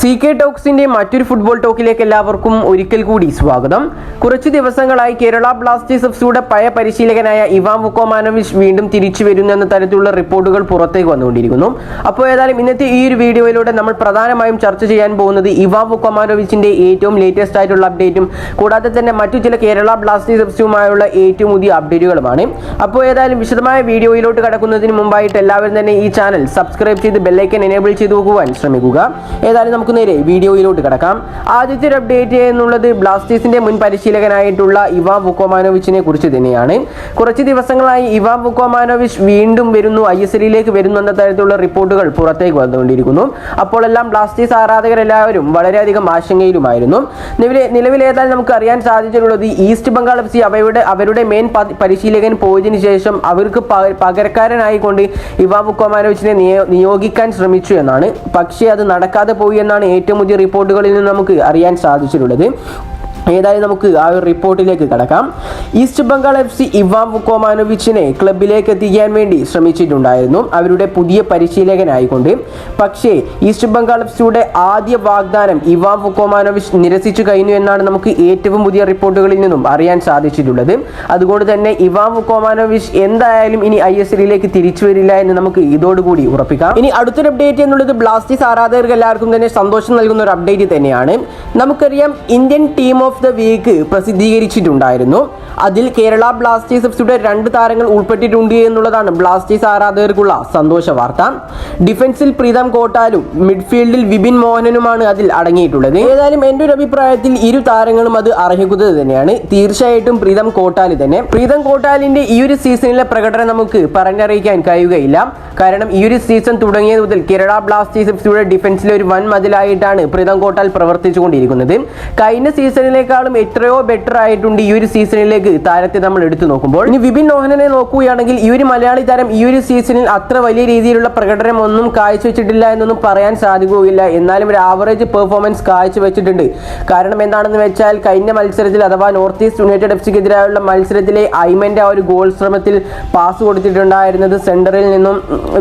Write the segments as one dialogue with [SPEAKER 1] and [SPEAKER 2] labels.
[SPEAKER 1] CK ടോക്സിന്റെ മറ്റൊരു football ടോക്കിലേക്ക് എല്ലാവർക്കും ഒരിക്കൽ കൂടി സ്വാഗതം. കുറച്ചു ദിവസങ്ങളായി കേരള ബ്ലാസ്റ്റേഴ്സ് എഫ്സിയുടെ പഴയ പരിശീലകനായ ഇവാൻ വുക്കോമാനോവിച്ച് വീണ്ടും തിരിച്ചു വരുന്നു എന്ന തരത്തിലുള്ള റിപ്പോർട്ടുകൾ പുറത്തേക്ക് വന്നുകൊണ്ടിരിക്കുന്നു. അപ്പോൾ ഏതായാലും ഇന്നത്തെ ഈ ഒരു വീഡിയോയിലൂടെ നമ്മൾ പ്രധാനമായും ചർച്ച ചെയ്യാൻ പോകുന്നത് ഇവാൻ വുക്കോമാനോവിച്ചിന്റെ ഏറ്റവും ലേറ്റസ്റ്റ് ആയിട്ടുള്ള അപ്ഡേറ്റും കൂടാതെ തന്നെ മറ്റു ചില കേരള ബ്ലാസ്റ്റേഴ്സ് എഫ്സിയുമായുള്ള ഏറ്റവും പുതിയ അപ്ഡേറ്റുകളുമാണ്. അപ്പോൾ ഏതായാലും വിശദമായ വീഡിയോയിലോട്ട് കടക്കുന്നതിന് മുമ്പായിട്ട് എല്ലാവരും തന്നെ ഈ ചാനൽ സബ്സ്ക്രൈബ് ചെയ്ത് ബെല്ലൈക്കൻ എനേബിൾ ചെയ്ത് നോക്കുവാൻ ശ്രമിക്കുക. ഏതായാലും നമുക്ക് നേരെ വീഡിയോയിലോട്ട് കടക്കാം. ആദ്യത്തെ ഒരു അപ്ഡേറ്റ് എന്നുള്ളത് ബ്ലാസ്റ്റേഴ്സിന്റെ മുൻ പരിശീലകനായിട്ടുള്ള ഇവാൻ വുക്കോമാനോവിച്ചിനെ കുറിച്ച് തന്നെയാണ്. കുറച്ച് ദിവസങ്ങളായി ഇവാൻ വുക്കോമാനോവിച്ച് വീണ്ടും വരുന്നു, ISLയിലേക്ക് വരുന്നു എന്ന തരത്തിലുള്ള റിപ്പോർട്ടുകൾ പുറത്തേക്ക് വന്നുകൊണ്ടിരിക്കുന്നു. അപ്പോൾ എല്ലാം ബ്ലാസ്റ്റേഴ്സ് ആരാധകരെല്ലാവരും വളരെയധികം ആശങ്കയിലുമായിരുന്നു. നിലവിലേതായാലും നമുക്ക് അറിയാൻ സാധിച്ചിട്ടുള്ളത് ഈസ്റ്റ് ബംഗാൾ FC അവരുടെ മെയിൻ പരിശീലകൻ പോയതിനു ശേഷം അവർക്ക് പകരക്കാരനായിക്കൊണ്ട് ഇവാൻ വുക്കോമാനോവിച്ചിനെ നിയോഗിക്കാൻ ശ്രമിച്ചു എന്നാണ്. പക്ഷേ അത് നടക്കാതെ പോയി എന്നാണ് ഏറ്റവും പുതിയ റിപ്പോർട്ടുകളിൽ നിന്ന് നമുക്ക് അറിയാൻ സാധിച്ചിട്ടുള്ളത്. ഏതായാലും നമുക്ക് ആ ഒരു റിപ്പോർട്ടിലേക്ക് കടക്കാം. ഈസ്റ്റ് ബംഗാൾ FC ഇവാൻ വുക്കോമാനോവിച്ചിനെ ക്ലബിലേക്ക് എത്തിക്കാൻ വേണ്ടി ശ്രമിച്ചിട്ടുണ്ടായിരുന്നു അവരുടെ പുതിയ പരിശീലകനായിക്കൊണ്ട്. പക്ഷേ ഈസ്റ്റ് ബംഗാൾ FCയുടെ ആദ്യ വാഗ്ദാനം ഇവാൻ വുക്കോമാനോവിച്ച് നിരസിച്ചു കഴിഞ്ഞു എന്നാണ് നമുക്ക് ഏറ്റവും പുതിയ റിപ്പോർട്ടുകളിൽ നിന്നും അറിയാൻ സാധിച്ചിട്ടുള്ളത്. അതുകൊണ്ട് തന്നെ ഇവാൻ വുക്കോമാനോവിച്ച് എന്തായാലും ഇനി ISLയിലേക്ക് തിരിച്ചു വരില്ല എന്ന് നമുക്ക് ഇതോടുകൂടി ഉറപ്പിക്കാം. ഇനി അടുത്തൊരു അപ്ഡേറ്റ് എന്നുള്ളത് ബ്ലാസ്റ്റേഴ്സ് ആരാധകർക്ക് എല്ലാവർക്കും തന്നെ സന്തോഷം നൽകുന്ന ഒരു അപ്ഡേറ്റ് തന്നെയാണ്. നമുക്കറിയാം Indian team of the week പ്രസിദ്ധീകരിച്ചിട്ടുണ്ടായിരുന്നു. അതിൽ കേരള ബ്ലാസ്റ്റേഴ്സ് എഫ്സിയുടെ 2 താരങ്ങൾ ഉൾപ്പെട്ടിട്ടുണ്ട് എന്നുള്ളതാണ് ബ്ലാസ്റ്റേഴ്സ് ആരാധകർക്കുള്ള സന്തോഷ വാർത്ത. ഡിഫൻസിൽ പ്രീതം കോട്ടാലും മിഡ്ഫീൽഡിൽ വിപിൻ മോഹനനുമാണ് അതിൽ അടങ്ങിയിട്ടുള്ളത്. ഏതായാലും എൻ്റെ ഒരു അഭിപ്രായത്തിൽ ഇരു താരങ്ങളും അത് അർഹിക്കുന്നത് തന്നെയാണ്. തീർച്ചയായിട്ടും പ്രീതം കോട്ടാലി തന്നെ. പ്രീതം കോട്ടാലിന്റെ ഈ ഒരു സീസണിലെ പ്രകടനം നമുക്ക് പറഞ്ഞറിയിക്കാൻ കഴിയുകയില്ല. കാരണം ഈ ഒരു സീസൺ തുടങ്ങിയത് മുതൽ കേരള ബ്ലാസ്റ്റേഴ്സ് എഫ്സിയുടെ ഡിഫൻസിലെ ഒരു വൻ മതിലായിട്ടാണ് പ്രീതം കോട്ടാൽ പ്രവർത്തിച്ചുകൊണ്ടിരിക്കുന്നത്. കഴിഞ്ഞ സീസണിലേക്കാളും എത്രയോ ബെറ്റർ ആയിട്ടുണ്ട് ഈ ഒരു സീസണിലേക്ക് താരത്തെ നമ്മൾ എടുത്തു നോക്കുമ്പോൾ. ഇനി വിപിൻ മോഹനനെ നോക്കുകയാണെങ്കിൽ ഈ ഒരു മലയാളി താരം ഈ ഒരു സീസണിൽ അത്ര വലിയ രീതിയിലുള്ള പ്രകടനം ഒന്നും കാഴ്ചവെച്ചിട്ടില്ല എന്നൊന്നും പറയാൻ സാധിക്കുകയില്ല. എന്നാലും ഒരു ആവറേജ് പെർഫോമൻസ് കാഴ്ചവെച്ചിട്ടുണ്ട്. കാരണം എന്താണെന്ന് വെച്ചാൽ കഴിഞ്ഞ മത്സരത്തിൽ അഥവാ നോർത്ത് ഈസ്റ്റ് യുണൈറ്റഡ് എഫ്സിക്കെതിരായുള്ള മത്സരത്തിലെ ഐമന്റെ ആ ഒരു ഗോൾ ശ്രമത്തിൽ പാസ് കൊടുത്തിട്ടുണ്ടായിരുന്നത് സെന്ററിൽ നിന്നും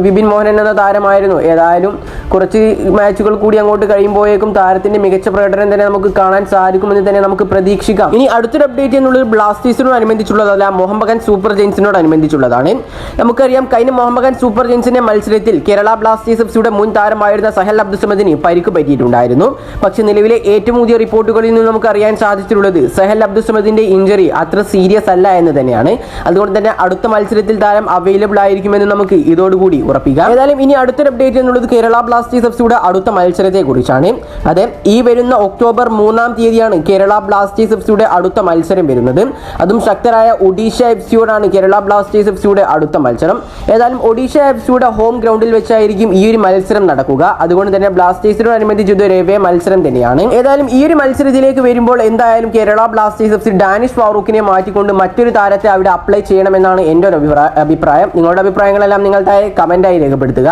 [SPEAKER 1] വിപിൻ മോഹനൻ എന്ന താരമായിരുന്നു. ഏതായാലും കുറച്ച് മാച്ചുകൾ കൂടി അങ്ങോട്ട് കഴിയുമ്പോഴേക്കും താരത്തിന്റെ മികച്ച പ്രകടനം തന്നെ നമുക്ക് കാണാൻ സാധിക്കുമെന്ന് തന്നെ നമുക്ക് പ്രതീക്ഷിക്കാം. ഇനി അടുത്തൊരു അപ്ഡേറ്റ് എന്നുള്ളത് ബ്ലാസ്റ്റേഴ്സിനോടനുബന്ധിച്ചുള്ളതല്ല, മോഹൻബഗാൻ സൂപ്പർ ജയൻസിനോടനുബന്ധിച്ചുള്ളതാണ്. നമുക്കറിയാം കഴിഞ്ഞ മോഹൻബഗാൻ സൂപ്പർ ജയൻസിന്റെ മത്സരത്തിൽ കേരള ബ്ലാസ്റ്റേഴ്സ് എഫ്സിയുടെ മുൻ താരമായിരുന്ന സഹൽ അബ്ദുസമദിന് പരിക്ക് പറ്റിയിട്ടുണ്ടായിരുന്നു. പക്ഷേ നിലവിലെ ഏറ്റവും പുതിയ റിപ്പോർട്ടുകളിൽ നിന്ന് നമുക്ക് അറിയാൻ സാധിച്ചിട്ടുള്ളത് സഹൽ അബ്ദുസമദിന്റെ ഇഞ്ചറി അത്ര സീരിയസ് അല്ല എന്ന് തന്നെയാണ്. അതുകൊണ്ട് തന്നെ അടുത്ത മത്സരത്തിൽ താരം അവൈലബിൾ ആയിരിക്കുമെന്ന് നമുക്ക് ഇതോടുകൂടി ഉറപ്പിക്കാം. ഏതായാലും ഇനി അടുത്തൊരു അപ്ഡേറ്റ് എന്നുള്ളത് കേരള ബ്ലാസ്റ്റേഴ്സ് എഫ്സിയുടെ അടുത്ത മത്സരത്തെ കുറിച്ചാണ്. അതെ, ഈ വരുന്ന ഒക്ടോബർ 3-ാം തീയതിയാണ് കേരള ബ്ലാസ്റ്റേഴ്സ് എഫ്സിയുടെ അടുത്ത മത്സരം വരുന്നത്. അതും ശക്തരായ ഒഡീഷ എഫ്സിയോടാണ് കേരള ബ്ലാസ്റ്റേഴ്സ് എഫ്സിയുടെ അടുത്ത മത്സരം. ഏതായാലും ഒഡീഷ എഫ്സിയുടെ ഹോം ഗ്രൗണ്ടിൽ വെച്ചായിരിക്കും ഈ ഒരു മത്സരം നടക്കുക. അതുകൊണ്ട് തന്നെ ബ്ലാസ്റ്റേഴ്സിനോടനുബന്ധിച്ച് ഇതൊരു എവേ മത്സരം തന്നെയാണ്. ഏതായാലും ഈ ഒരു മത്സരത്തിലേക്ക് വരുമ്പോൾ എന്തായാലും കേരള ബ്ലാസ്റ്റേഴ്സ് എഫ്സി ഡാനിഷ് ഫാറൂഖിനെ മാറ്റിക്കൊണ്ട് മറ്റൊരു താരത്തെ അവിടെ അപ്ലൈ ചെയ്യണമെന്നാണ് എൻ്റെ ഒരു അഭിപ്രായം. നിങ്ങളുടെ അഭിപ്രായങ്ങളെല്ലാം നിങ്ങൾ കമന്റായി രേഖപ്പെടുത്തുക.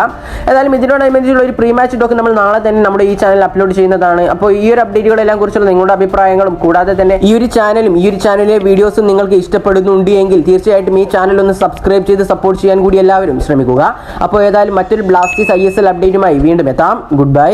[SPEAKER 1] ഏതായാലും ഇതിനോടനുബന്ധിച്ചുള്ള ഒരു പ്രീ മാച്ച് ടോക്ക് നമ്മൾ നാളെ തന്നെ നമ്മുടെ ഈ ചാനൽ അപ്ലോഡ് ചെയ്യുന്നതാണ്. അപ്പോൾ ഈ ഒരു അപ്ഡേറ്റുകളെല്ലാം കുറിച്ചുള്ള നിങ്ങളുടെ അഭിപ്രായങ്ങളും കൂടാതെ തന്നെ ഈ ഒരു ചാനലിലെ വീഡിയോസും നിങ്ങൾക്ക് ഇഷ്ടപ്പെടുന്നുണ്ട് എങ്കിൽ തീർച്ചയായിട്ടും ഈ ചാനൽ ഒന്ന് സബ്സ്ക്രൈബ് ചെയ്ത് സപ്പോർട്ട് ചെയ്യാൻ കൂടി എല്ലാവരും ശ്രമിക്കുക. അപ്പോൾ ഏതായാലും മറ്റൊരു ബ്ലാസ്റ്റേഴ്സ് ISL അപ്ഡേറ്റുമായി വീണ്ടും എത്താം. Good bye.